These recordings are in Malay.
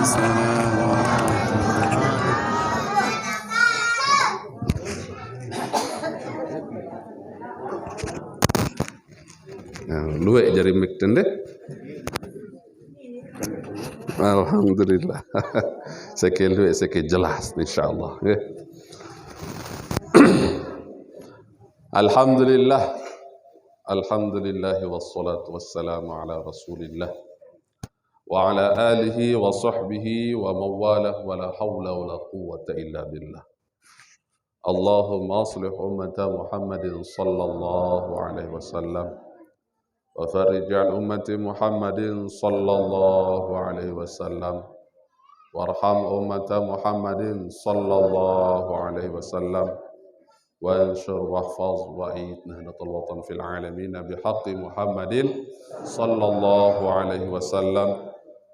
Luwek jari mik tende. Alhamdulillah. Sekali luwek sekali jelas insyaallah nggih. Alhamdulillah. Alhamdulillah wassalatu wassalamu ala Rasulillah wa ala alihi wa sahbihi wa mawalah wa la hawla wa la quwwata illa billah. Allahumma aslih ummata Muhammadin sallallahu alaihi wasallam wa farij an ummati Muhammadin sallallahu alaihi wasallam warham ummata Muhammadin sallallahu alaihi wasallam وانشر واحفظ وأيد نهضة الوطن في العالمين بحق محمد صلى الله عليه وسلم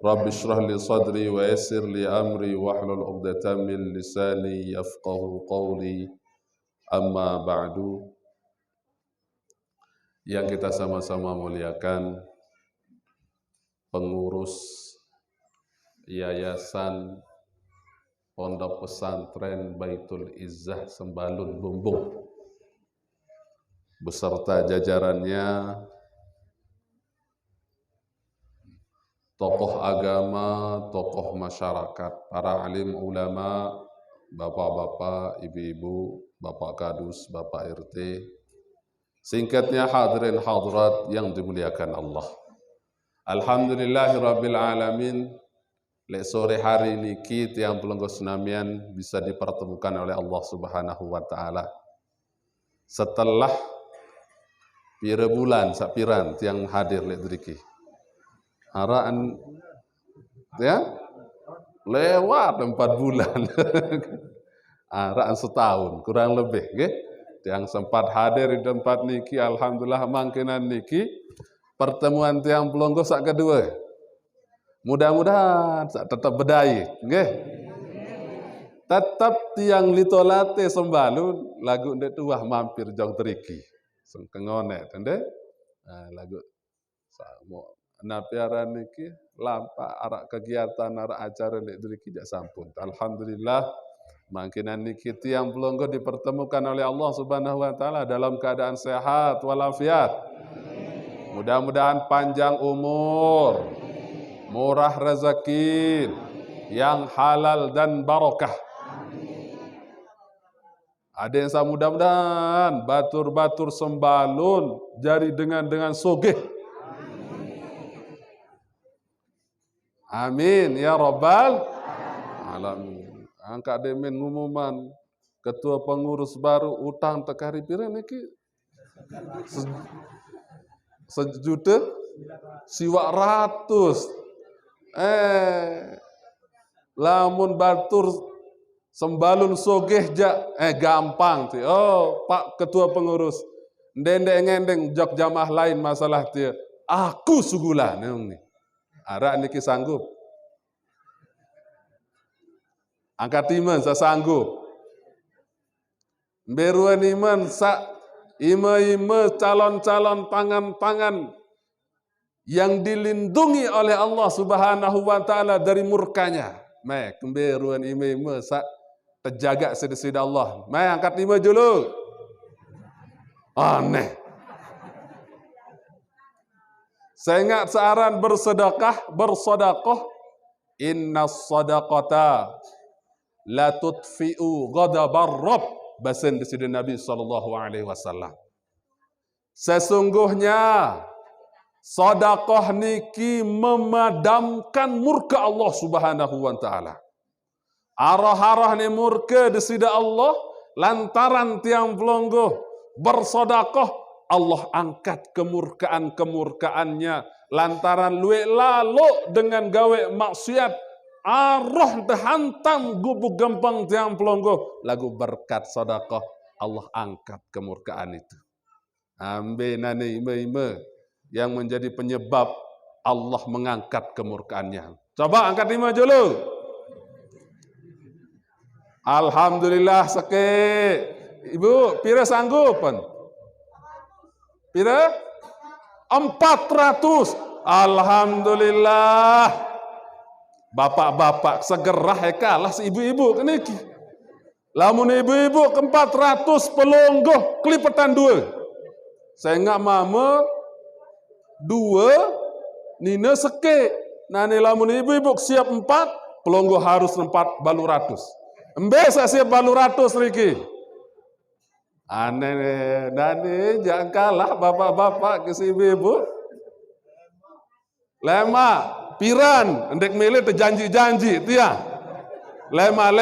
رب اشرح لي صدري ويسر لي أمري واحلل عقدة من لساني يفقه قولي أما بعد. Yang kita sama-sama muliakan pengurus Yayasan Pondok Pesantren Baitul Izzah Sembalun Bumbung beserta jajarannya, tokoh agama, tokoh masyarakat, para alim ulama, bapak-bapak, ibu-ibu, bapak kadus, bapak RT, singkatnya hadirin hadirat yang dimuliakan Allah. Alhamdulillahirabbil alamin. Lek sore hari niki tiang pelenggo senamian bisa dipertemukan oleh Allah Subhanahu wa taala. Setelah pira bulan sapiran tiang hadir lek driki. Haraan ya lewat 4 bulan. Haraan setahun kurang lebih nggih. Tiang sempat hadir di tempat niki, alhamdulillah mangkenan niki pertemuan tiang pelenggo sak kedua. Mudah-mudahan tetap berdaya, nggih. Tetap tiang litolate Sembalun lagu ndek tuah mampir jauh teriki. Sengkengone tende. Lagu samo napiaran niki lampa arak kegiatan arak acara ndek teriki jak sampun. Alhamdulillah mangkinan niki tiang pelonggo dipertemukan oleh Allah Subhanahu wa taala dalam keadaan sehat walafiat. Mudah-mudahan panjang umur, murah rezeki, yang halal dan barokah. Ada yang saya mudah-mudahan batur-batur Sembalun jadi dengan sogeh. Amin ya rabbal alamin. Angka demen ngumuman ketua pengurus baru utang tekari pira niki sejuta siwak ratus. Lamun batur Sembalun sogeh gampang ti. Oh, Pak Ketua Pengurus. Ndendeng-ndeng jok jamaah lain masalah ti. Aku sugulan ni. Arak niki sanggup. Angkat iman sa sanggup. Beruan iman sa ima-ima calon-calon pangan-pangan yang dilindungi oleh Allah Subhanahu wa taala dari murkanya. Mai kemberuan ima-ima sa terjaga sedesida Allah. Mai angkat ima dulu. Aneh. Saya ingat searan bersedekah. Innas sadaqata la tutfi'u ghadabar rabb. Bahasan desida Nabi sallallahu alaihi wasallam. Sesungguhnya sedekah niki memadamkan murka Allah Subhanahu wa taala. Arah-arah ni murka desida Allah lantaran tiang pelonggo bersedekah, Allah angkat kemurkaan-kemurkaannya lantaran luwe lalu dengan gawe maksiat arah terhantam gubuk gempang tiang pelonggo lagu berkat sedekah Allah angkat kemurkaan itu. Ambe nane ime-ime yang menjadi penyebab Allah mengangkat kemurkaannya. Coba angkat lima dulu. Alhamdulillah seke. Ibu, pira sanggupan? Pira? 400. Alhamdulillah. Bapak-bapak segerah kalah si ibu-ibu keniki. Lamun ibu-ibu ke 400 pelonggoh kelipatan 2. Saya nggak mama 2 nina seke. Nani lamun ibu-ibu siap 4 pelonggoh harus 4 balu ratus. Embesa siap balu ratus niki. Aneh nani jangan kalah bapak-bapak ke si ibu-ibu. Lema piran endek milih terjanji-janji tia. Lema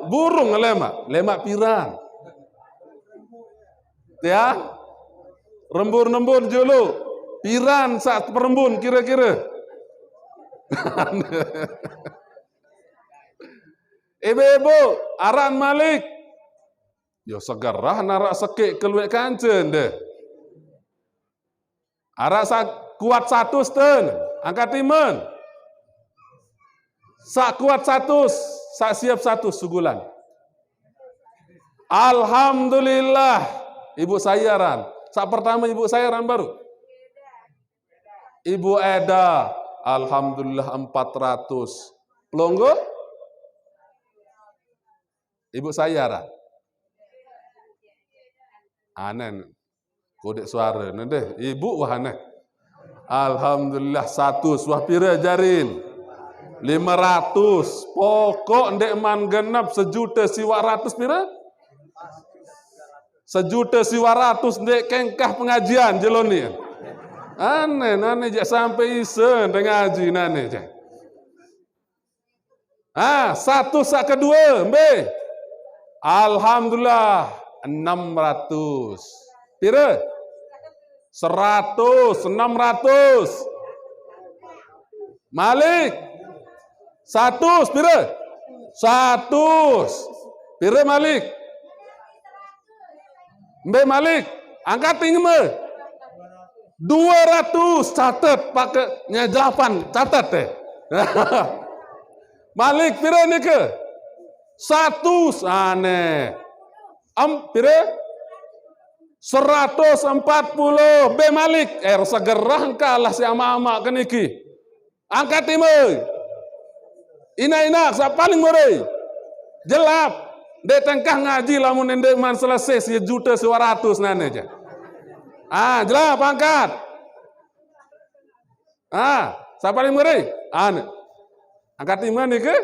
burung lema piran. Ya. Rembur dulu. Piran saat perembun kira-kira. Ibu-ibu, aran Malik. Yo segerah narak sekik keluek kancen deh. Arak kuat 100 ten, angkat timen. Sak kuat 100, sak siap 1 sugulan. Alhamdulillah, ibu sayaran. Sak pertama ibu sayaran baru. Ibu Eda, alhamdulillah 400. Pelonggo? Ibu sayaran. Anen, kodek suara nende. Ibu wahane. Alhamdulillah 100. Wah pira jarin. 500. Pokok ndek man genap 1.000.000 siwa ratus pira? 1.000.000 siwa ratus ndek kengkah pengajian jeloni. Aneh jak sampai isen ngaji nane jak. 1 sak kedua, mbe. Alhamdulillah 600. Pira? 100, 600. Malik 100 pira? 100. Pira Malik? Mbe Malik, angkat tinggi 200 catat pakai nyajapan catat teh. Malik pira nih ke? 100 aneh. Pira? 140. Be Malik, segerah kalah si ama-ama keniki. Angkat timur. Ina sa paling murah. Jelap. Dek tengkah ngaji lamun ndek man selesai 1.200.000 nane aja. Jelap angkat. Sa paling murah. Angkat timur nih ke?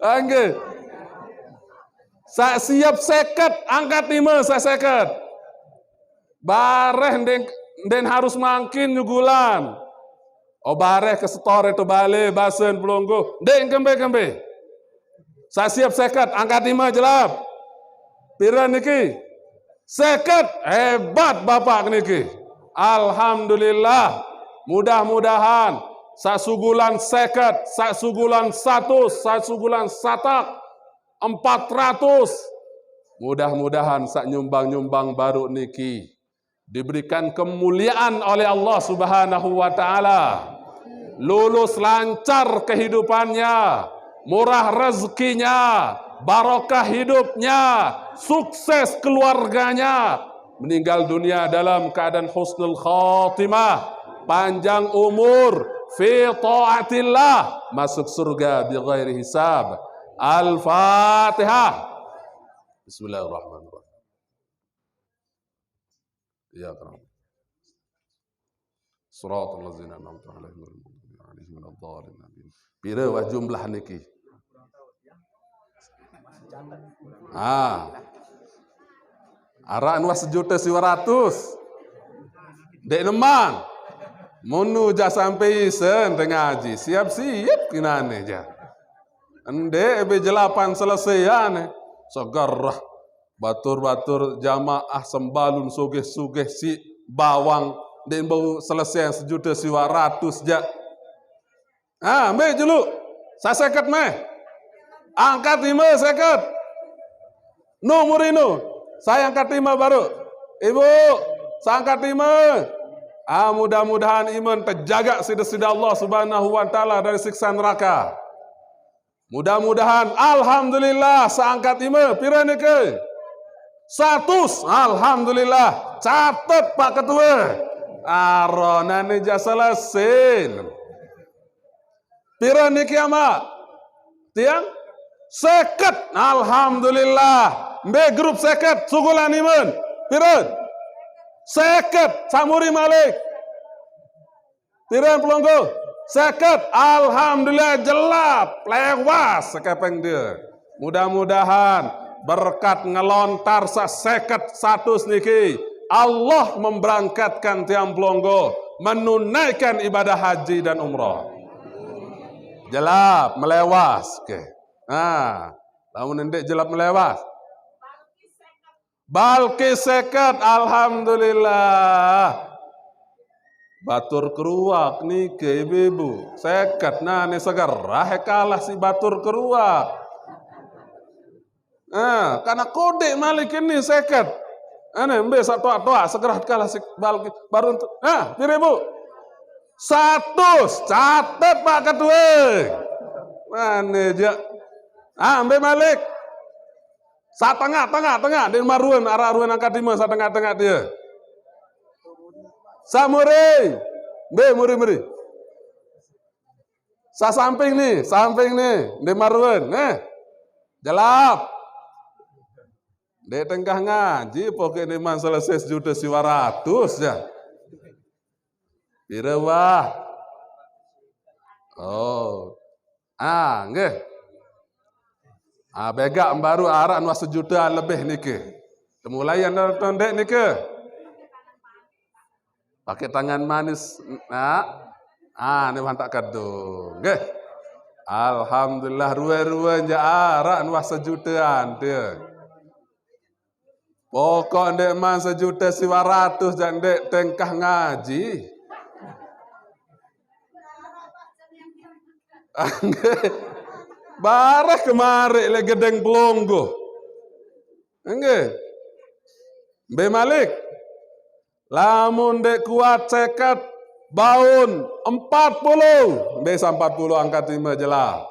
Angge. Sa siap seket, angkat timur sa seket. Bareh den harus mangkin nyugulan. Bareh ke setore to bale basen pelonggo. Den kembe. Sa siap seket, angkat timur jelap. Pira niki? Seket, hebat bapak niki. Alhamdulillah. Mudah-mudahan sa sugulan seket, sa sugulan 100, sa sugulan satak 400. Mudah-mudahan sak nyumbang-nyumbang baru niki diberikan kemuliaan oleh Allah Subhanahu wa taala. Lulus lancar kehidupannya, murah rezekinya, barokah hidupnya, sukses keluarganya, meninggal dunia dalam keadaan husnul khatimah, panjang umur, fi taatillah, masuk surga bi ghairi hisab. Al-Fatihah. Bismillahirrahmanirrahim. Ya karam. Shiratal ladzina an'amta 'alaihim ghairil maghdubi 'alaihim. Pira wah jumlah niki? Aran wah 1.200.000. Dek nemang. Munu ja sampai isen ngaji. Siap-siap kinane ja. Ende ebe jelapan selesaian. Segarah batur-batur jamaah sembalun sugih-sugih si bawang den bau selesai 1.200.000 ja. Me julu. Sa seket me. Angkat 5 seket. Nomor ini. Saya angkat 5 baru. Ibu, saya angkat 5. Mudah-mudahan iman terjaga sida-sida Allah Subhanahu wa taala dari siksa neraka. Mudah-mudahan alhamdulillah seangkat ima pira nike? 100. Alhamdulillah. Catat Pak Ketua. Arona ni jasa selesai. Pira niki ama? Tiang? Seket. Alhamdulillah. Mbe grup seket. Sugulan iman. Pira? Seket. Samuri Malik. Pira pelonggo? Seket. Alhamdulillah jelap. Lewas sekepeng dia. Mudah-mudahan berkat ngelontar seket 100 niki. Allah memberangkatkan tiang pelonggo. Menunaikan ibadah haji dan umrah. Jelap, melewas. Okay. Nah, lamun ndek jelap melewas. Balki seket, alhamdulillah. Batur keruak nih ke ibu-ibu. Seket, nah ini segerah kalah si batur keruak. Nah, karena kode Malik ini seket. Ane mbe satu segerah kalah si balki baru untuk. Nah, ibu. 100, catat Pak Ketua. Mana aja? Mbe Malik. Tengah, di maruan arah ruan angkat 5 tengah dia. Samuri. Mbe muri. Samping nih, di maruan. Jelap. Di tengah ngaji pokoknya man selesai juta 100 ya. Pira wah. Oh. Nggih. Bega baru arak nu 1 juta lebih niki. Mulai anda tondek niki. Pakai tangan manis. Ini mantak kado. Nggih. Alhamdulillah ruwe-ruwe ja arak nu 1 jutaan dia. Pokok ndek man 1 juta 100 dan ndek tengkah ngaji. Barah kemari le gedeng pelonggo. Nggih. Mbe Malik. Lamun dek kuat seket baun 40. Mbe 40 angkat 5 jelas.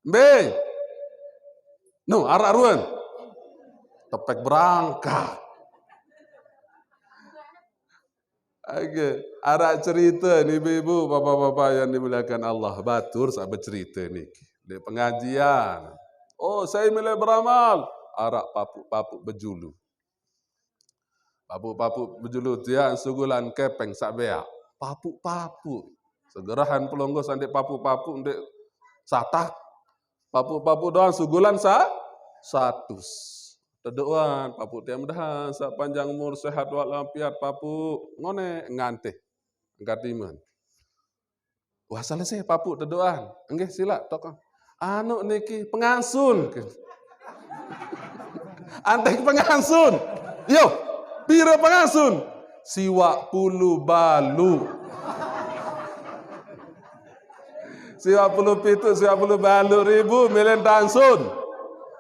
Mbe. No, arak ruan. Tepek berangkat. Oke, ada cerita nih ibu-ibu, bapak-bapak yang dimuliakan Allah. Batur sahabat cerita nih di pengajian. Oh, saya mulai beramal. Arak papuk bejulu. Papuk bejulu dia sugulan kepeng sak beak. Papuk. Segerahan pelonggo sandek papuk ndek satak. Papuk doang sugulan 100. Tedoan papuk tiang mudahan sak panjang umur sehat walafiat papuk ngone ngante angkat iman. Wah selesai papuk tedoan. Nggih sila tokong. Anu niki pengasun. Antek pengasun. Yo, pira pengasun? Siwak pulu balu. Siwak pulu pitu, siwak pulu balu ribu milen tansun.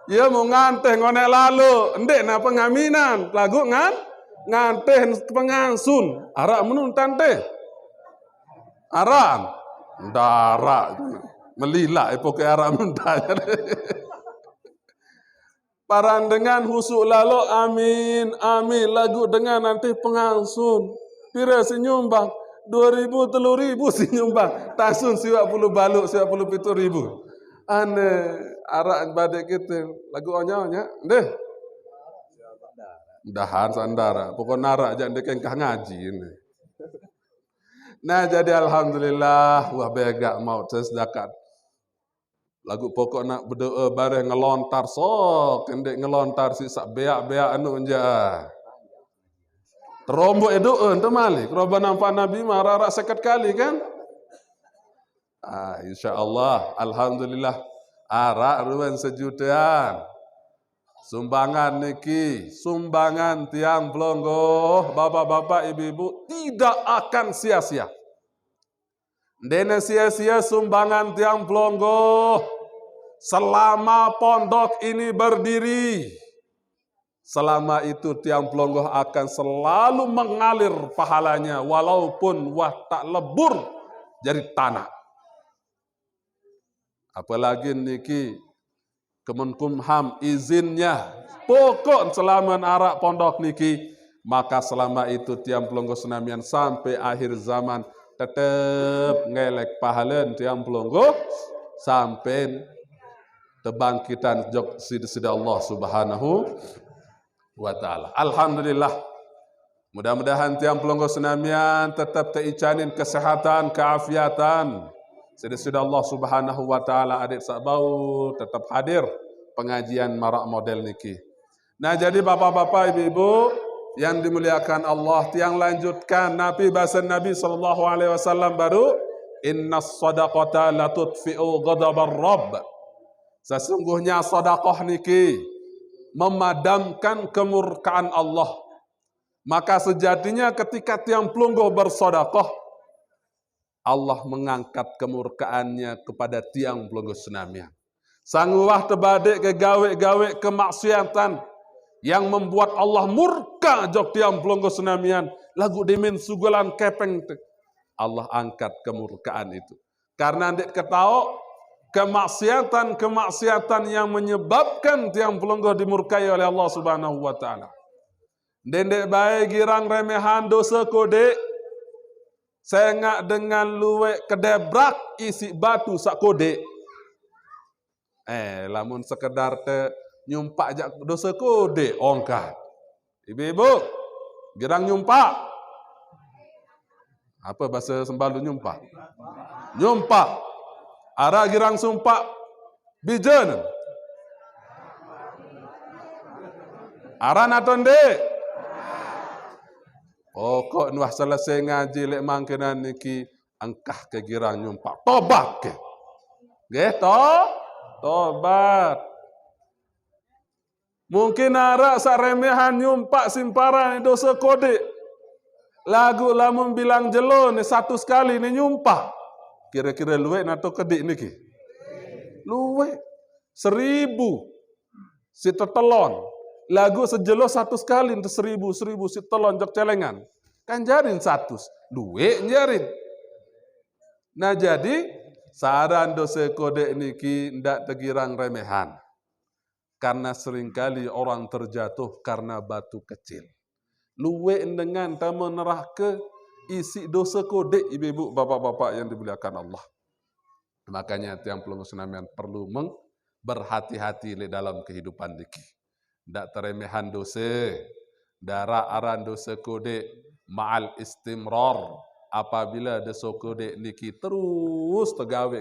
Ya mau nganteh ngonek lalu, ndek na pengaminan, lagu nganteh pengansun, arak menuntan teh, arak, darak, melilak epoke arak menuntan. Parandengan husuk lalu, amin, lagu dengan nanti pengansun, pira senyumbang, 2.000, 3.000 senyumbang, tasun siwak puluh baluk, siwak puluh 7.000. Ane arak badek kita lagu onyonya deh dahan sandara pokok narak jangan dekengkah ngaji ini. Nah jadi alhamdulillah wah bega mau sedakat lagu pokok nak berdoa bareh ngelontar sok kendek ngelontar sisa beak anu enja terombo edoen temali keroban nampak nabi marah seket kali kan. Insyaallah, alhamdulillah, arak ruan 1 jutaan. Sumbangan niki, sumbangan tiang pelonggo, bapak-bapak, ibu-ibu tidak akan sia-sia. Dene sia-sia sumbangan tiang pelonggo selama pondok ini berdiri. Selama itu tiang pelonggo akan selalu mengalir pahalanya walaupun tak lebur dari tanah. Apalagi niki Kemenkumham izinnya pokok selama arak pondok niki Maka selama itu tiang pelonggo senamian sampai akhir zaman tetap ngelek pahalan tiang pelonggo sampai kebangkitan jok sida Allah Subhanahu wa taala. Alhamdulillah. Mudah-mudahan tiang pelonggo senamian tetap teicanin kesehatan, keafiatan. Sida Allah Subhanahu wa taala adik sakbau tetap hadir pengajian marak model niki. Nah, jadi bapak-bapak, ibu-ibu yang dimuliakan Allah, tiang lanjutkan Nabi bahasa Nabi sallallahu alaihi wasallam baru innas sadaqata la tudfi'u ghadabar rabb. Sesungguhnya sedekah niki memadamkan kemurkaan Allah. Maka sejatinya ketika tiang pelungguh bersedekah, Allah mengangkat kemurkaannya kepada tiang pelungguh senamian. Sanguwah terbalik ke gawe-gawe kemaksiatan yang membuat Allah murka jok tiang pelungguh senamian. Lagu dimin sugulan kepeng. Allah angkat kemurkaan itu. Karena ndik ketahu kemaksiatan yang menyebabkan tiang pelungguh dimurkai oleh Allah Subhanahu wa taala. Dendek baik girang remehan dosa kode sengak dengan luwek kedebrak isi batu sak kode. Lamun sekedar te nyumpak jak dosa kode ongkat. Ibu-ibu, girang nyumpak. Apa bahasa Sembalu nyumpak? Nyumpak. Ara girang sumpak bijen. Ara natonde. Pokok nuah selesai ngaji lek mangkenan niki angkah ke girang nyumpak. Tobat ke. Gitu. Tobat. Mungkin ara saremehan nyumpak simparan dosa kode. Lagu lamun bilang jelo ni satu sekali ni nyumpak. Kira-kira luwek nato kedik niki. Luwek 1000 si tetelon. Lagu sejelo satu sekali untuk 1000 si telon jok celengan. Kan jarin 100. Luwek jarin. Nah jadi saran dosa kode niki ndak tegirang remehan. Karena seringkali orang terjatuh karena batu kecil. Luwek dengan tamu nerah ke isi dosa kode, ibu-ibu, bapak-bapak yang dimuliakan Allah. Makanya tiang pelungguh senamian perlu berhati-hati dalam kehidupan niki. Ndak teremehan dosa, darah aran dosa kode ma'al istimrar. Apabila dosa kode niki terus gawe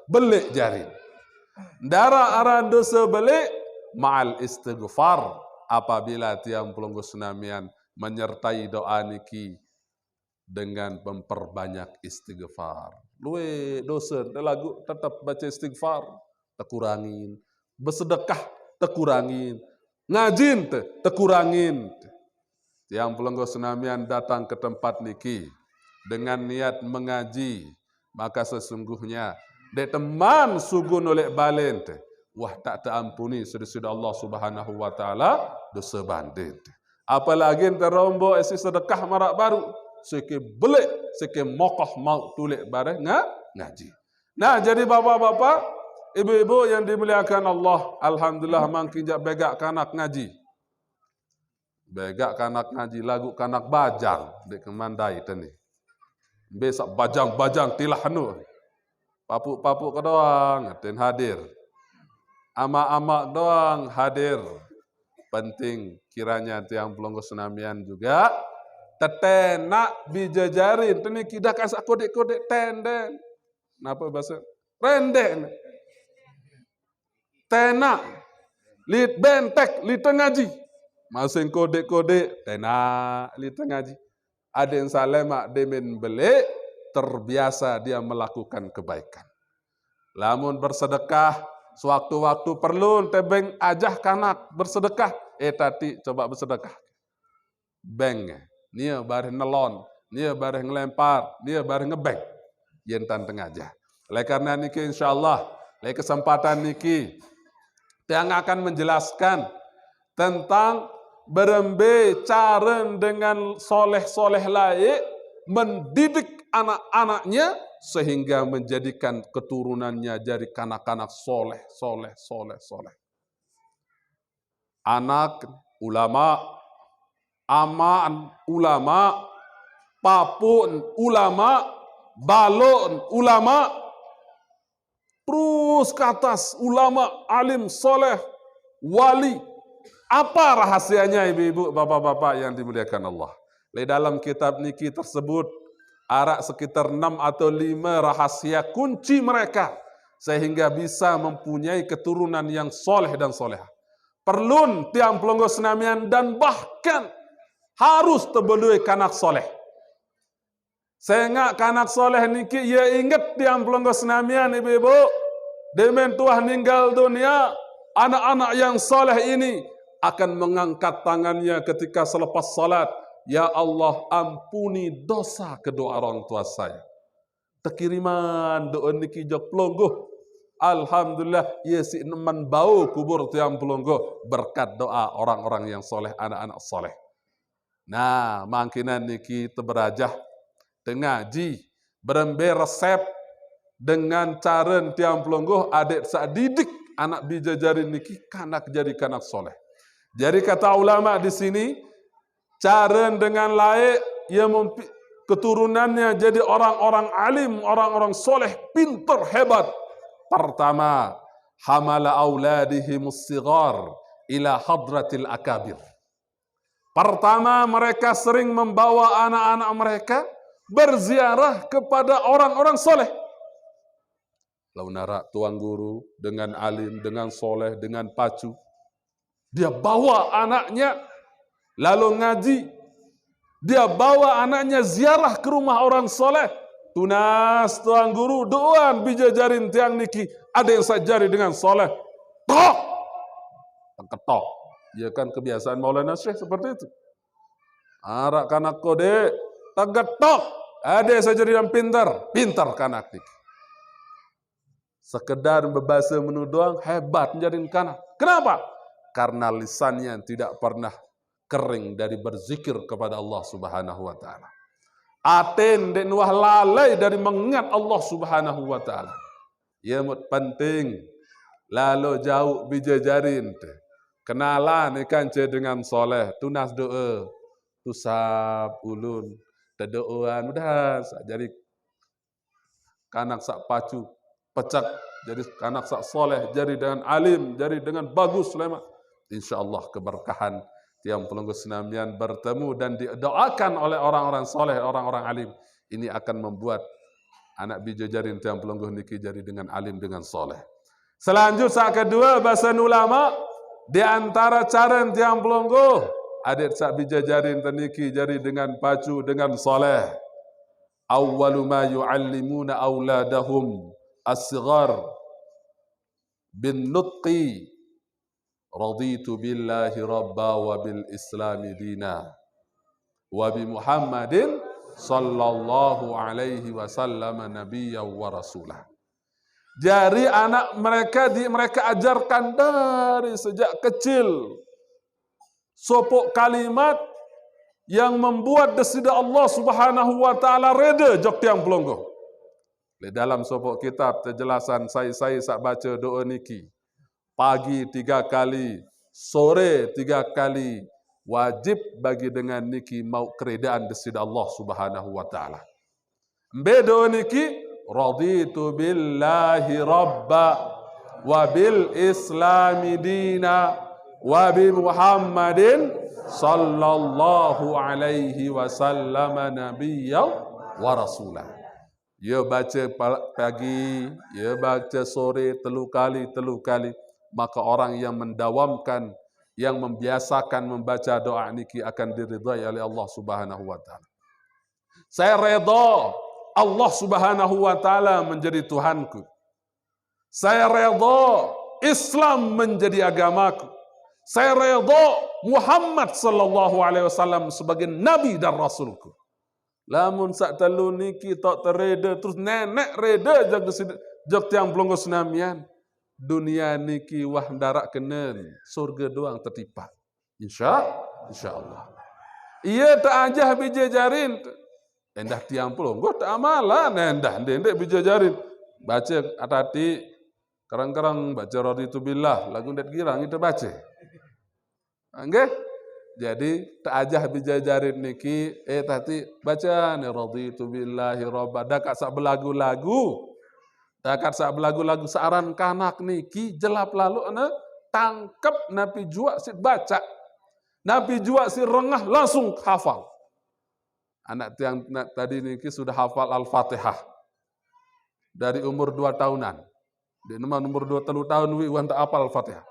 belik jarin. Darah aran dosa belik ma'al istighfar. Apabila tiang pelungguh senamian menyertai doa niki dengan memperbanyak istighfar. Luwe dosa, lagu tetap baca istighfar, tekurangin. Bersedekah, tekurangin. Ngajin, tekurangin. Yang pelungguh senamian datang ke tempat niki dengan niat mengaji, maka sesungguhnya de teman sugun oleh balen wah tak terampuni sudah Allah Subhanahu wa taala dosa bandit. Apalagi terombo isi sedekah marak baru. Seke belik, seke mokoh mau tulik bareng ngaji. Nah, jadi bapak-bapak, ibu-ibu yang dimuliakan Allah, alhamdulillah mangkin jak begak kanak ngaji. Begak kanak ngaji lagu kanak bajang di kemandai tani. Besak bajang-bajang tilah hanu. Papuk-papuk doang ten hadir. Ama-ama doang hadir. Penting kiranya tiang pelungguh senamian juga tetenak bijajarin. Tani kita kasak kodek-kodek tenden. Napa bahasa? Rendek. Tenak. Lit bentek, lit ngaji. Masing kodek-kodek, tenak, lit ngaji. Ada yang salema demen belik, terbiasa dia melakukan kebaikan. Lamun bersedekah, sewaktu-waktu perlu tebeng ajah kanak bersedekah. Tadi coba bersedekah. Beng. Nia bareng nelon, nia bareng ngelempar, nia bareng ngebeng. Yentan tengaja. Oleh karena niki insyaallah, oleh kesempatan niki yang akan menjelaskan tentang berembe cara dengan soleh-soleh lain mendidik anak-anaknya sehingga menjadikan keturunannya jadi kanak-kanak soleh. Anak ulama, amaan ulama, papun ulama, balon ulama, terus ke atas ulama, alim, soleh, wali. Apa rahasianya ibu-ibu, bapak-bapak yang dimuliakan Allah? Di dalam kitab niki tersebut, ada sekitar 6 atau 5 rahasia kunci mereka, sehingga bisa mempunyai keturunan yang soleh dan solehah. Perlu tiang pelonggo senamian dan bahkan harus terbelui kanak soleh. Sehingga kanak soleh niki ia ingat tiang pelonggo senamian ibu-ibu. Demen tuah ninggal dunia, anak-anak yang soleh ini akan mengangkat tangannya ketika selepas salat. Ya Allah, ampuni dosa kedua orang tua saya. Tekiriman doa niki jok pelonggo. Alhamdulillah, ya si neman bau kubur tiang pelonggo berkat doa orang-orang yang soleh, anak-anak soleh. Nah, mangkinan niki teberajah dengaji berembe resep dengan cara tiang pelonggo adik sak didik anak bijajarin niki kanak jadi kanak soleh. Jadi kata ulama di sini, cara dengan layak ia keturunannya jadi orang-orang alim, orang-orang soleh, pintar, hebat. Pertama, hamala auladihim as-sighar ila hadratil akabir. Pertama, mereka sering membawa anak-anak mereka berziarah kepada orang-orang soleh. Lalu narak tuan guru dengan alim, dengan soleh, dengan pacu. Dia bawa anaknya lalu ngaji. Dia bawa anaknya ziarah ke rumah orang soleh. Tunas tuan guru doan bijajarin tiang niki. Ada yang sajari dengan soleh. Tok! Ketok. Ya kan kebiasaan Maulana Syekh seperti itu. Arak kanak kode. Tegetok. Ada yang sajari yang pintar. Pintar kanak niki. Sekedar berbahasa menu doang hebat menjadikan kanak. Kenapa? Karena lisannya tidak pernah kering dari berzikir kepada Allah Subhanahu wa taala. Aten dan wah lalai dari mengingat Allah Subhanahu wa taala. Ya penting lalu jauh bijajarin kenalan ikan dengan soleh tunas doa tusab ulun tedoan mudah jadi kanak sak pacu pecak jadi kanak sak soleh jadi dengan alim jadi dengan bagus lema insyaallah keberkahan tiang pelonggo senamian bertemu dan didoakan oleh orang-orang soleh, orang-orang alim. Ini akan membuat anak bijajarin tiang pelonggo niki jadi dengan alim, dengan soleh. Selanjutnya kedua, bahasa ulama. Di antara cara tiang pelonggo, adik sak bijajarin teniki jadi dengan pacu, dengan soleh. Awwalu ma yu'allimuna awladahum as-sighar bin nutqi raditu billahi rabba wa bil islami dina wa bi Muhammadin sallallahu alaihi wasallam nabiyya wa rasulah. Jadi anak mereka ajarkan dari sejak kecil sopok kalimat yang membuat desida Allah Subhanahu wa taala reda jok tiang pelonggo. Di dalam sopok kitab terjelasan saya sak baca doa niki. Pagi 3 kali, sore 3 kali, wajib bagi dengan niki mau keredaan desida Allah Subhanahu wa taala. Bedo niki raditu billahi rabba wa bil islami dina wa bi Muhammadin sallallahu alaihi wasallam nabiyya wa rasulah. Ya baca pagi, ya baca sore 3 kali. Maka orang yang mendawamkan, yang membiasakan membaca doa niki akan diridhai oleh Allah Subhanahu wa taala. Saya redha Allah Subhanahu wa taala menjadi Tuhanku. Saya redha Islam menjadi agamaku. Saya redha Muhammad sallallahu alaihi wasallam sebagai nabi dan rasulku. Lamun sak telu niki tak tereda terus nenek reda jag tiang pelonggo senamian. Dunia niki wah darak kenen, surga doang tertipak. Insyaallah. Ia tak ajah bijajarin. Endah tiang pelonggo tak amalan endah ndek bijajarin. Baca atati kerang-kerang baca raditu billah lagu ndet girang kita baca. Nggih? Jadi ta'ajah bijajarin niki tadi baca ni raditu billahi robba dakat sak belagu-lagu. Dakat sak belagu-lagu searan kanak niki jelap lalu ana tangkep napi jua si baca. Napi jua si rengah langsung hafal. Anak yang tadi niki sudah hafal Al-Fatihah. Dari umur 2 tahunan. Di umur 2 tahun wan tak hafal Al-Fatihah.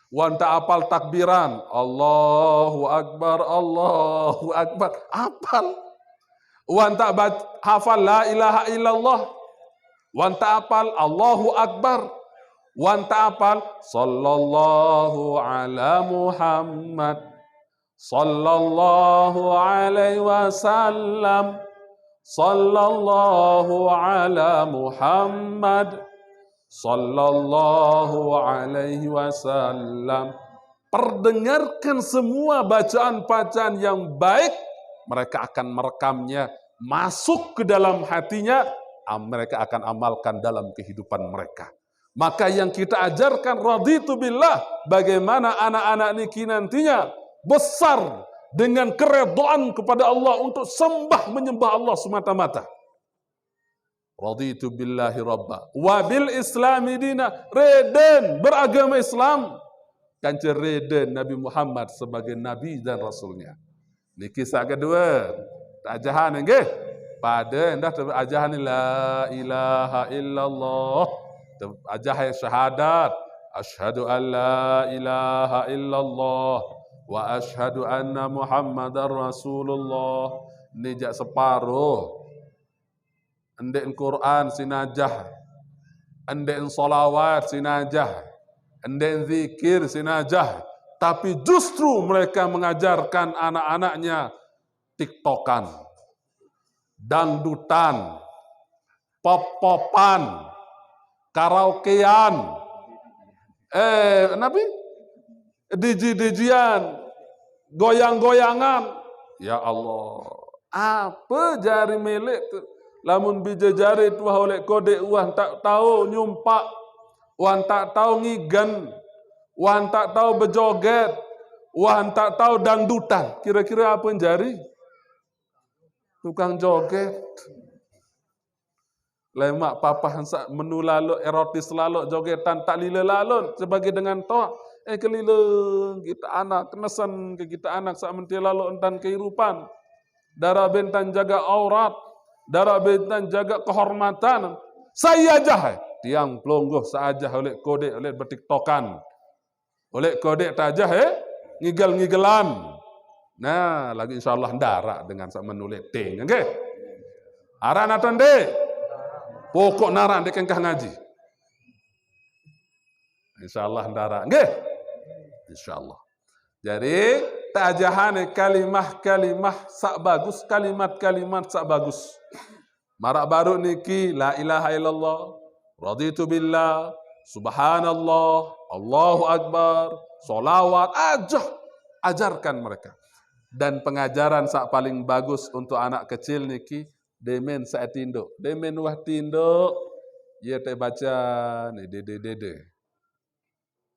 Wan tak apal takbiran, Allahu Akbar, Allahu Akbar, apal. Wan tak hafal la ilaha illallah, wan tak apal Allahu Akbar, wan tak apal sallallahu ala Muhammad, sallallahu alaihi wasallam, sallallahu ala Muhammad, sallallahu alaihi wasallam. Perdengarkan semua bacaan-bacaan yang baik, mereka akan merekamnya masuk ke dalam hatinya, mereka akan amalkan dalam kehidupan mereka. Maka yang kita ajarkan raditu billah, bagaimana anak-anak niki nantinya besar dengan keredaan kepada Allah untuk sembah menyembah Allah semata-mata. Raditu billahi rabba wa bil islami dina, reden beragama Islam, kanca reden Nabi Muhammad sebagai nabi dan rasulnya. Ini kisah kedua. Ajahan nggih. Pada hendak ajahan la ilaha illallah. Ajahan syahadat, asyhadu an la ilaha illallah wa asyhadu anna Muhammadar Rasulullah. Ini jak separuh. Endek Quran sinajah, endek solawat sinajah, endek zikir sinajah, tapi justru mereka mengajarkan anak-anaknya tiktokan, dangdutan, pop-popan, karaokean, nabi, diji-dijian, goyang-goyangan. Ya Allah, apa jari milik tu? Lamun bijajari tuah oleh kode wan tak tahu nyumpak, wan tak tahu ngigan, wan tak tahu bejoget, wan tak tahu dangdutan. Kira-kira apa yang jari? Tukang joget. Lemak papa hansak menu lalu erotis lalu jogetan tak lila lalu sebagai dengan toh kelileng kita anak kenesan ke kita anak sak menti lalu entan kehidupan. Darah bentan jaga aurat. Darah bentan jaga kehormatan. Saya aja tiang pelonggoh saja oleh kode oleh bertiktokan. Oleh kode tajah ngigel-ngigelan. Nah, lagi insyaallah ndara dengan sak menulis ting nggih. Aran atan de. Pokok naran dek engkah ngaji. Insyaallah ndara nggih. Insyaallah. Jadi tajahane kalimah-kalimah sak bagus, kalimat-kalimat sak bagus. Marak baru niki la ilaha illallah, raditu billah, subhanallah, Allahu akbar, solawat, ajarkan mereka. Dan pengajaran sak paling bagus untuk anak kecil niki demen sak tinduk, demen wah tinduk, ia te baca ni dede.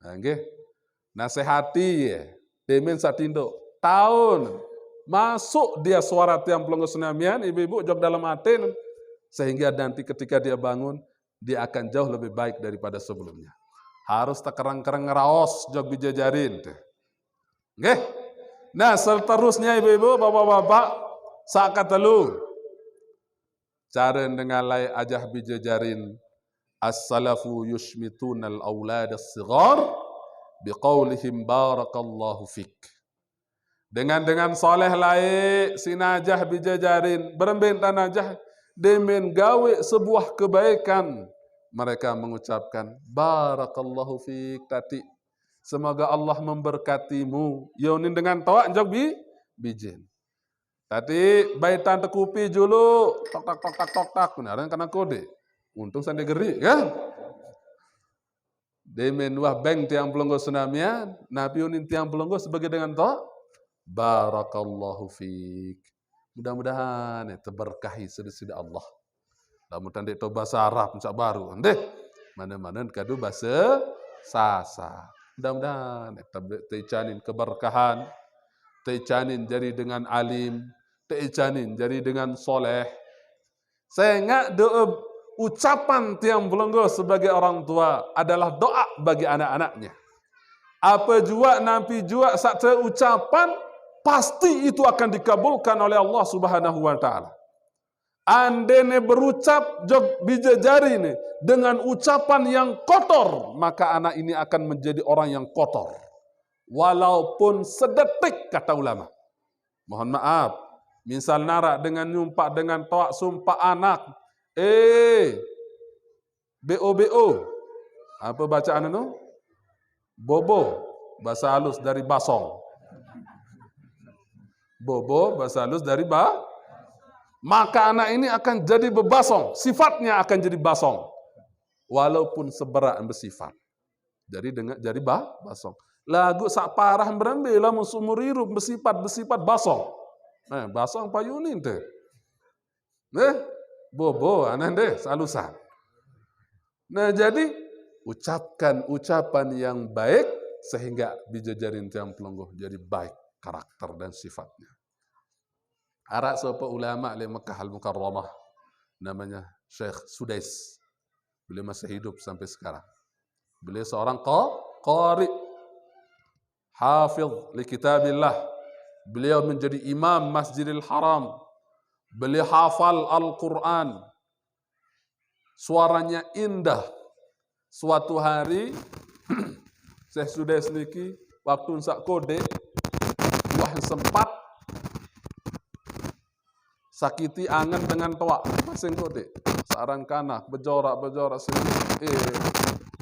Nggih. Nasihati ya. Demen sak tinduk. Tahun masuk dia suara tiang pelongo senamian, ibu-ibu jog dalam atin, sehingga nanti ketika dia bangun, dia akan jauh lebih baik daripada sebelumnya. Harus tak kerang-kerang ngeraos jog bijajarin. Nggih. Nah, seterusnya ibu-ibu, bapak-bapak, sakat telu. Cara dengan lay ajah bijajarin as-salafu yushmitunal aulad as-sighar biqaulihim barakallahu fik. Dengan soleh laik sinajah bijajarin beremben tanajah demen gawe sebuah kebaikan, mereka mengucapkan barakallahu fik tati, semoga Allah memberkatimu. Yonin dengan tawak jog bijin. Tadi baitan tekupi julu tok tak benaran karena kode. Untung sandi geri kan. Demen wah beng tiang pelonggo senamian, nabi unin tiang pelonggo sebagai dengan tawak barakallahu fik. Mudah-mudahan terberkahi sedih Allah. Lamun tandek to bahasa Arab sak baru ndeh. Mana-mana kadu bahasa Sasa. Mudah-mudahan tecanin keberkahan teicanin jadi dengan alim, teicanin jadi dengan soleh. Sehingga doa ucapan tiang pelenggo sebagai orang tua adalah doa bagi anak-anaknya. Apa jua nampi jua satu ucapan pasti itu akan dikabulkan oleh Allah Subhanahu wa taala. Andene berucap jog bija jari ini dengan ucapan yang kotor, maka anak ini akan menjadi orang yang kotor. Walaupun sedetik, kata ulama. Mohon maaf, misal narak dengan nyumpak dengan toak sumpah anak. BO. Apa bacaan itu? Bobo, bahasa halus dari basong. Bobo, bahasa halus dari maka anak ini akan jadi bebasong. Sifatnya akan jadi basong. Walaupun seberat bersifat. Jadi basong. Lagu sak parah berambil musumur hirup bersifat basong. Basong payunin teh. Bobo anak deh salusan. Jadi ucapkan ucapan yang baik sehingga bijajarin tiang pelengguh jadi baik karakter dan sifatnya. Arak seapa ulama di Mekah Al-Mukarramah namanya Syekh Sudais. Beliau masih hidup sampai sekarang. Beliau seorang qari, hafiz li kitabillah. Beliau menjadi imam Masjidil Haram. Beliau hafal Al-Quran. Suaranya indah. Suatu hari Syekh Sudais niki waktu sak kode wah sempat sakiti angan dengan toak masing kode sarang kanak bejorak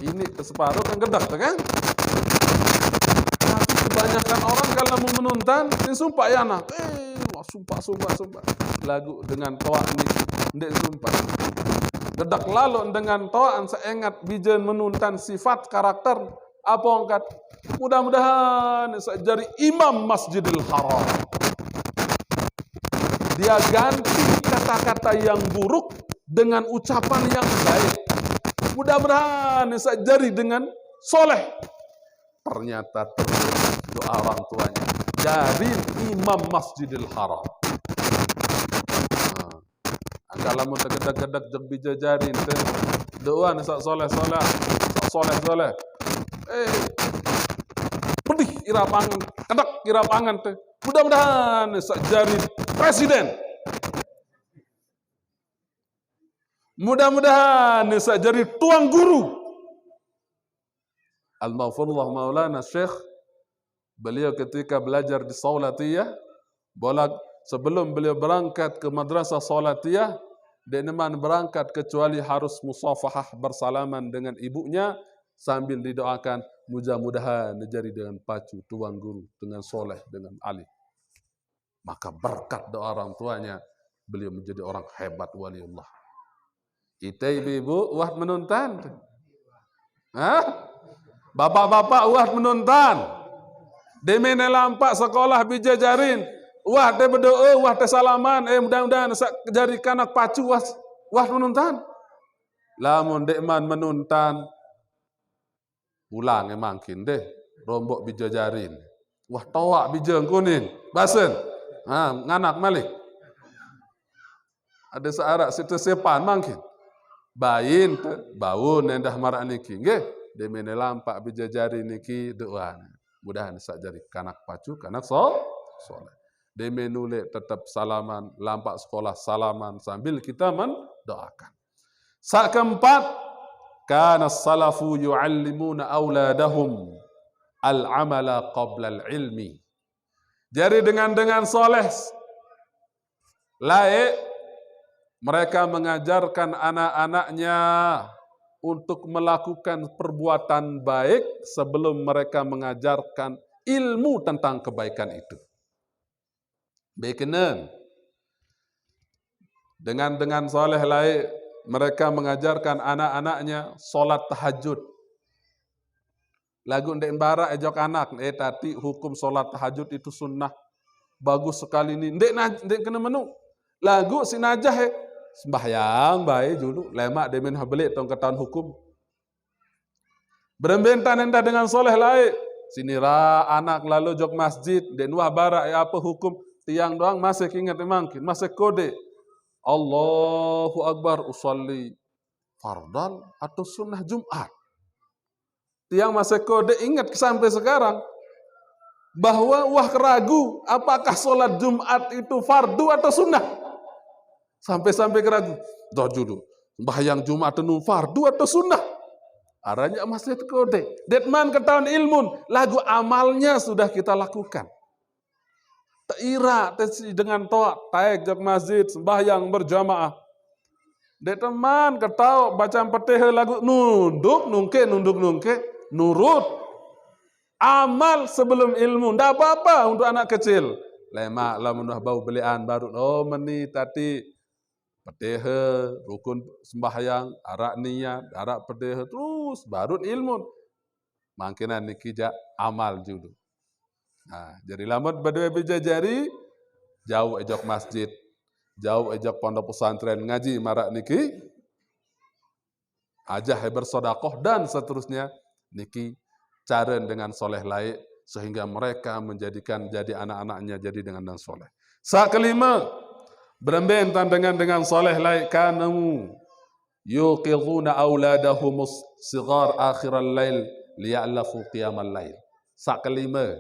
ini ke separuh kan gedak kan. Tapi kebanyakan orang kalau mau menuntan ini sumpah ya nak sumpah lagu dengan toak ini ndek sumpah gedak lalu dengan toak saya ingat bijen menuntan sifat karakter apa angkat mudah-mudahan saya jadi imam Masjidil Haram. Dia ganti kata-kata yang buruk dengan ucapan yang baik. Mudah-mudahan saya jadi dengan soleh. Ternyata terus doa orang tuanya. Jadi imam Masjidil Haram. Kalau mau tegak-tegak jeg bija jarin doa sak soleh. Pedih irapangan, kedak irapangan teh. Mudah-mudahan sak jadi presiden. Mudah-mudahan sak jadi tuang guru. Al-Maghfurullah Maulana Syekh, beliau ketika belajar di Saulatiyah, sebelum beliau berangkat ke madrasah Saulatiyah, dia neman berangkat kecuali harus musafahah bersalaman dengan ibunya sambil didoakan mudah-mudahan jadi dengan pacu tuang guru, dengan soleh, dengan alim. Maka berkat doa orang tuanya, beliau menjadi orang hebat waliullah. Ite ibu-ibu, uat menuntan. Bapak-bapak, uat menuntan. Demene lampak sekolah bijajarin. Wah, dia berdoa, wah, dia salaman. Mudah-mudahan jadi kanak pacu, wah menuntan. Lamun dekman menuntan, ulang emangkin deh, rombok bijajarin. Wah, tawak bijeng kuning, basen. Nganak malik. Ada searak situ sepan mangkin. Bayin bau nendah marak niki nggih demene lampak bijajari niki doa mudahan sak jari kanak pacu kanak soleh demene tetap salaman lampak sekolah salaman sambil kita mendoakan. Sak keempat, kana salafu yuallimuna auladahum al-amala qabla al-ilmi. Jadi dengan soleh laik mereka mengajarkan anak-anaknya untuk melakukan perbuatan baik sebelum mereka mengajarkan ilmu tentang kebaikan itu. Baiknya dengan soleh lain mereka mengajarkan anak-anaknya solat tahajud. Lagu ndek bara ejok anak, tadi hukum solat tahajud itu sunnah bagus sekali ni. Ndek kena menu. Lagu si najah sembahyang baik dulu lemak demen habelit tong ketahuan hukum. Berembentan entah dengan soleh lain Sinira anak lalu jok masjid, dan wah barak ya apa hukum tiang doang masih ingat mungkin, masih kode. Allahu Akbar usolli fardal atau sunnah Jumat. Tiang masih kode ingat sampai sekarang bahwa wah keragu apakah sholat Jumat itu fardu atau sunnah. Sampai keragu. Dojulu, sembahyang Jumat itu fardu atau sunnah. Aranya masih kode. Detman ketahuan ilmun, lagu amalnya sudah kita lakukan. Teira dengan toa, taek jak masjid, sembahyang berjamaah. Detman ketahu baca petih lagu nunduk nungke, nurut. Amal sebelum ilmu, ndak apa-apa untuk anak kecil. Lemak lah mendah bau belian baru. Oh meni tadi pedehe, rukun sembahyang, arak niat, arak pedehe, terus baru ilmu. Mangkinan niki jak amal judu. Nah, jadi lambat berdua bijajari, jauh ejok masjid, jauh ejok pondok pesantren ngaji marak niki, ajah bersodakoh dan seterusnya niki caren dengan soleh laik sehingga mereka menjadikan jadi anak-anaknya jadi dengan dan soleh. Sak kelima, berembentan dengan soleh laik kanu yuqidhuna auladahumus sigar akhiral lail liya'lafu qiyamal lail. Sak kelima,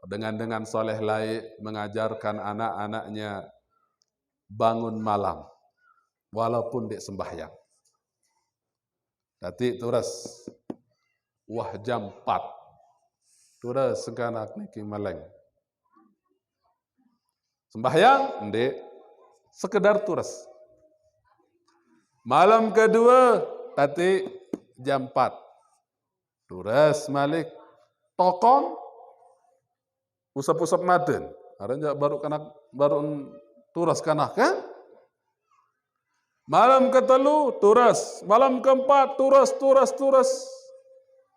dengan soleh laik mengajarkan anak-anaknya bangun malam walaupun dek sembahyang. Tadi terus wah jam 4 terus sekanak niki meleng. Sembahyang ndek sekedar terus. Malam kedua tadi jam 4 terus malik tokong usap-usap maden. Aranya baru turas kanak kan? Malam ketelu turas, malam keempat turas.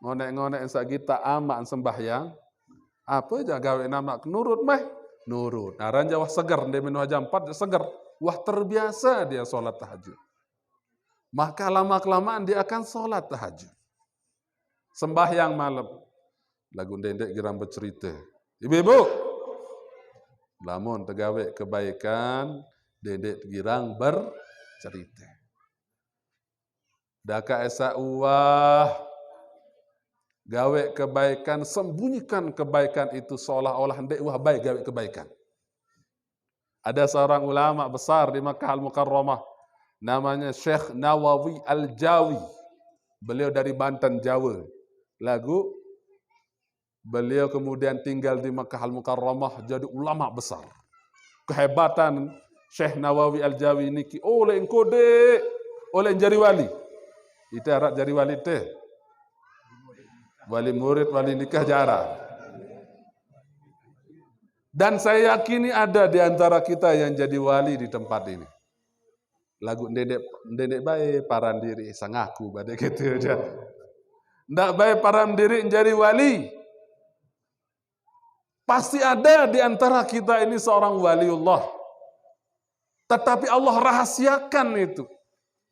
Ngonek-ngonek kita amak sembahyang. Apa jaga nama nurut meh? Nurut. Aranya wah segar dia minuh jam 4 segar. Wah terbiasa dia sholat tahajud. Maka lama-kelamaan dia akan sholat tahajud. Sembahyang malam. Lagu dendek giram bercerita. Ibu-ibu, lamun tegawe kebaikan, dedek girang bercerita. Daka esa uah, gawe kebaikan, sembunyikan kebaikan itu seolah-olah ndek wah baik gawe kebaikan. Ada seorang ulama besar di Makkah Al-Mukarramah, namanya Syekh Nawawi Al-Jawi. Beliau dari Banten, Jawa. Lagu beliau kemudian tinggal di Makkah Al-Mukarramah jadi ulama besar. Kehebatan Syekh Nawawi Al-Jawi niki oleh engkode oleh jari wali. Itu arak jari wali teh. Wali murid, wali nikah jarang. Dan saya yakini ada di antara kita yang jadi wali di tempat ini. Lagu ndedek baik paran diri sangaku badai gitu aja. Ndak baik paran diri menjadi wali. Pasti ada di antara kita ini seorang waliullah. Tetapi Allah rahasiakan itu.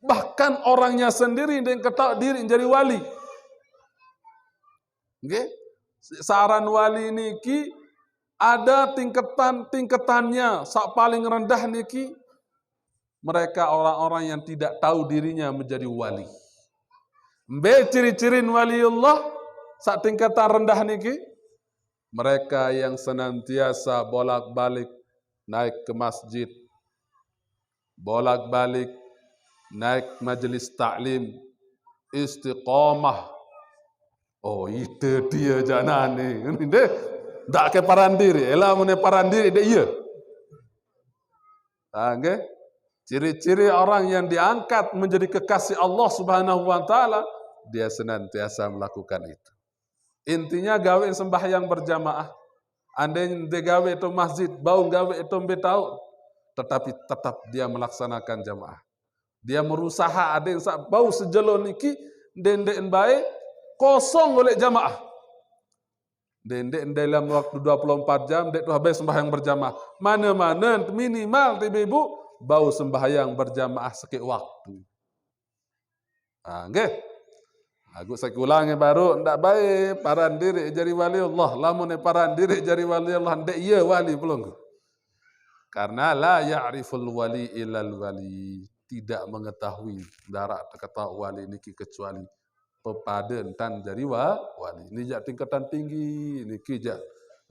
Bahkan orangnya sendiri yang ketahui diri menjadi wali. Okay? Saran wali niki ada tingkatannya. Sak paling rendah niki mereka orang-orang yang tidak tahu dirinya menjadi wali. Mbe ciri-cirin waliullah sak tingkatan rendah niki mereka yang senantiasa bolak-balik naik ke masjid, bolak-balik naik majelis taklim, istiqamah. Oh itu dia jangan ni. Tak ke parandiri, elah mune parandiri dia iya. Okay? Ciri-ciri orang yang diangkat menjadi kekasih Allah Subhanahu wa taala, dia senantiasa melakukan itu. Intinya gawe sembahyang berjamaah. Andai dia gawe itu masjid, bau gawe itu betau, tetapi tetap dia melaksanakan jamaah. Dia berusaha ada yang bau sejelo niki dendek baik kosong oleh jamaah. Dendek dalam waktu 24 jam dek tu habis sembahyang berjamaah. Mana-mana minimal ibu-ibu bau sembahyang berjamaah sikit waktu. Nggih. Aku sekulangnya baru ndak baik paran diri jadi wali Allah. Lamun paran diri jadi wali Allah ndak iya wali belum. Karena la ya'riful wali illal wali. Tidak mengetahui darat kata wali niki kecuali pepada entan jadi wali. Ini jak tingkatan tinggi niki jak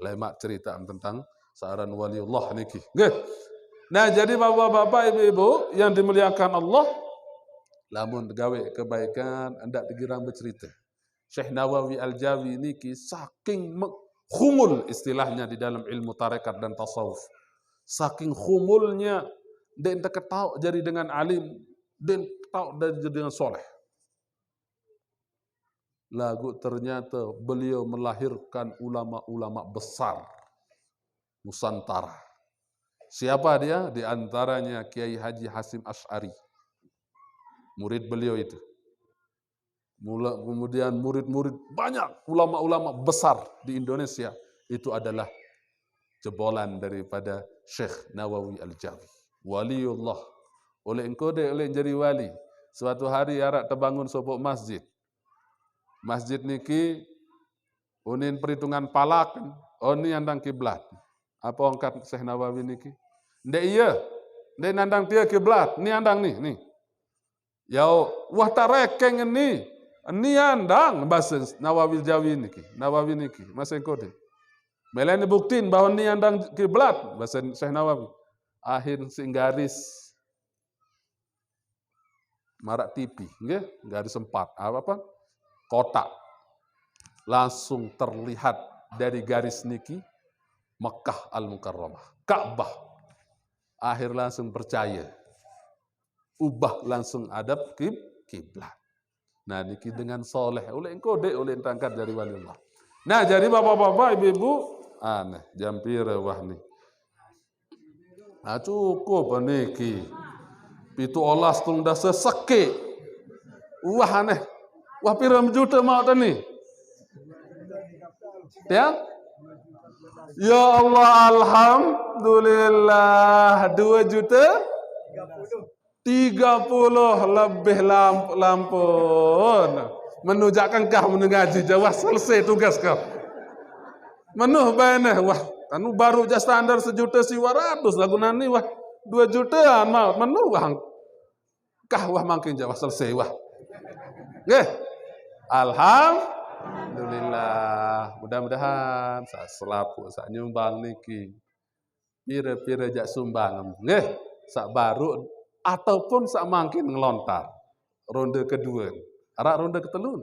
lemak cerita tentang seorang wali Allah niki. Nggih. Nah, jadi bapak-bapak, ibu-ibu yang dimuliakan Allah, lamun gawe kebaikan hendak digirang bercerita. Syekh Nawawi Al-Jawi niki saking khumul istilahnya di dalam ilmu tarekat dan tasawuf. Saking khumulnya dan tak tahu jadi dengan alim dan tahu jadi dengan soleh. Lagu ternyata beliau melahirkan ulama-ulama besar Nusantara. Siapa dia? Di antaranya Kiai Haji Hasim Asy'ari. Murid beliau itu. Kemudian murid-murid banyak ulama-ulama besar di Indonesia itu adalah jebolan daripada Syekh Nawawi Al-Jawi. Waliullah. Oleh engkau dek oleh jadi wali. Suatu hari arak terbangun sopok masjid. Masjid niki unin perhitungan palak, oni andang kiblat. Apa angkat Syekh Nawawi niki? Ndek iya. Ndek nandang dia kiblat. Ni andang nih. Yau wah tarekeng ini. Ni andang bahasa Nawawi Jawi niki. Nawawi niki. Masa engkau dek. Melani buktiin bahwa ni andang kiblat bahasa Syekh Nawawi. Akhir sing garis marak tipi, nggih, garis 4. Apa? Kotak. Langsung terlihat dari garis niki Mekah Al-Mukarramah, Ka'bah. Akhir langsung percaya. Ubah langsung adab kiblat. Nah, niki dengan soleh oleh engkau dek oleh tangkat dari waliullah. Nah, jadi bapak-bapak, ibu-ibu, aneh, jam pira wah nih. Nah, cukup niki. Pitu olas tung dah seseke. Wah aneh. Wah pira juta mau tani. Ya? Ya Allah, alhamdulillah 2 juta 30 lebih lampun. Menujakkan kah menengaji Jawa selesai tugas kau. Menuh baneh wah anu baru je standar 1.200.000 lagu nani wah 2 jutaan mau menuh wah kah wah makin Jawa selesai wah. Nggih. Alhamdulillah. Mudah-mudahan sak selapu sak nyumbang niki. Pira-pira jak sumbang. Nggih, sak baru ataupun sak makin ngelontar. Ronde kedua. Arak ronde ketelun.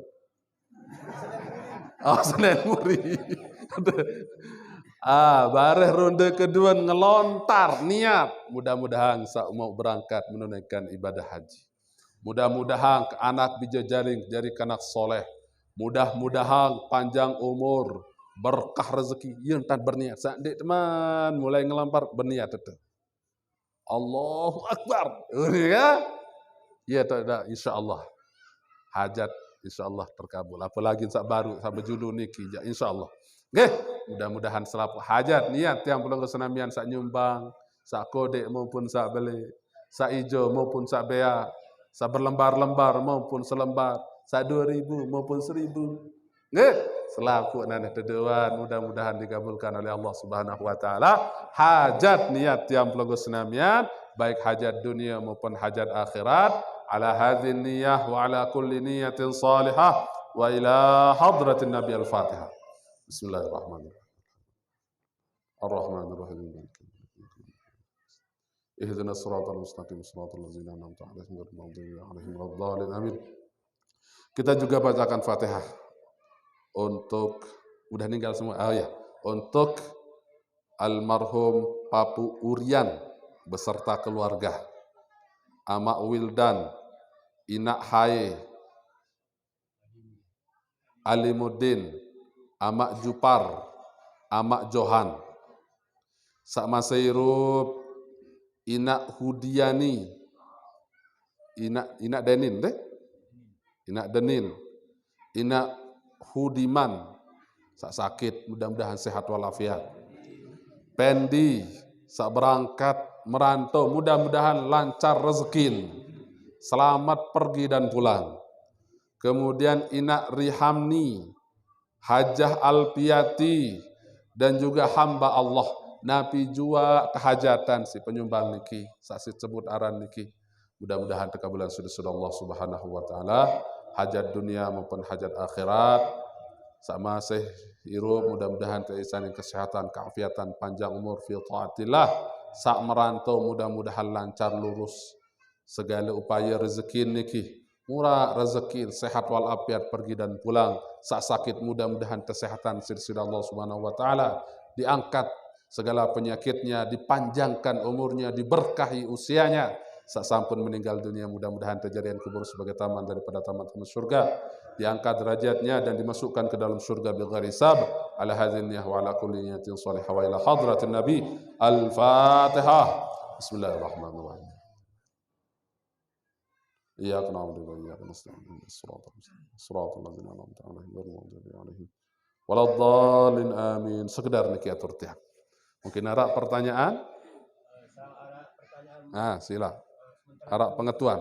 Oh, Senin Muri. Bareh ronde kedua ngelontar niat. Mudah-mudahan sak mau berangkat menunaikan ibadah haji. Mudah-mudahan anak bijajaring jadi kanak soleh. Mudah-mudahan panjang umur, berkah rezeki. Yang tak berniat. Dek teman mulai ngelampar berniat itu. Allahu Akbar. Ya, ya tak insya Allah. Hajat insya Allah terkabul. Apalagi sak baru sampai julu niki insya Allah. Nggih, mudah-mudahan selalu hajat niat yang belum kesenamian sak nyumbang, sak kodek maupun sak beli, sak ijo maupun sak bea, sak berlembar-lembar maupun selembar, sak 2.000 maupun 1.000. Nggih, selaku nanah dedewan mudah-mudahan dikabulkan oleh Allah Subhanahu wa taala. Hajat niat yang belum kesenamian, baik hajat dunia maupun hajat akhirat. Ala hadhin niyah wa ala kulli niyatin salihah wa ila hadratin Nabi Al-Fatihah. Bismillahirrahmanirrahim. Ar-Rahmanirrahim. Ihdinas siratal mustaqim, siratal ladzina an'amta 'alaihim ghairil maghdubi 'alaihim waladdallin. Amin. Kita juga bacakan Fatihah untuk udah meninggal semua. Untuk almarhum Papu Urian beserta keluarga. Amak Wildan, Inak Haye, Alimuddin, Amak Jupar, Amak Johan, Sakma Seirup, Inak Hudiani, Inak Denin deh, Inak Denin, Inak Hudiman, sak sakit, mudah-mudahan sehat walafiat. Pendi, sak berangkat merantau, mudah-mudahan lancar rezeki, selamat pergi dan pulang. kemudian Inak Rihamni, Hajah Alpiati, dan juga hamba Allah napi jua kehajatan si penyumbang niki saksi sebut aran niki. Mudah-mudahan tekabulan sudah Allah Subhanahu wa taala hajat dunia maupun hajat akhirat sama seh hirup mudah-mudahan teisani kesehatan, keafiatan, panjang umur fi taatillah. Sak merantau mudah-mudahan lancar lurus segala upaya rezeki niki. Murah rezeki, sehat walafiat pergi dan pulang. Sak sakit mudah-mudahan kesehatan sirsi Allah Subhanahu wa taala diangkat segala penyakitnya, dipanjangkan umurnya, diberkahi usianya. Sak sampun meninggal dunia mudah-mudahan kejadian kubur sebagai taman daripada taman-taman surga. Diangkat derajatnya dan dimasukkan ke dalam surga bighairi hisab. Ala hadzal niyah wa ala kulli niyatin shalihah wa ila hadratin nabi. Al-Fatihah. Bismillahirrahmanirrahim. Iyyaka na'budu wa iyyaka nasta'in. Shiratal ladzina an'amta 'alaihim ghairil maghdubi 'alaihim waladdallin. Amin. Sekedar niki atur tiap. Mungkin ada pertanyaan? Sila. Harap pengetahuan.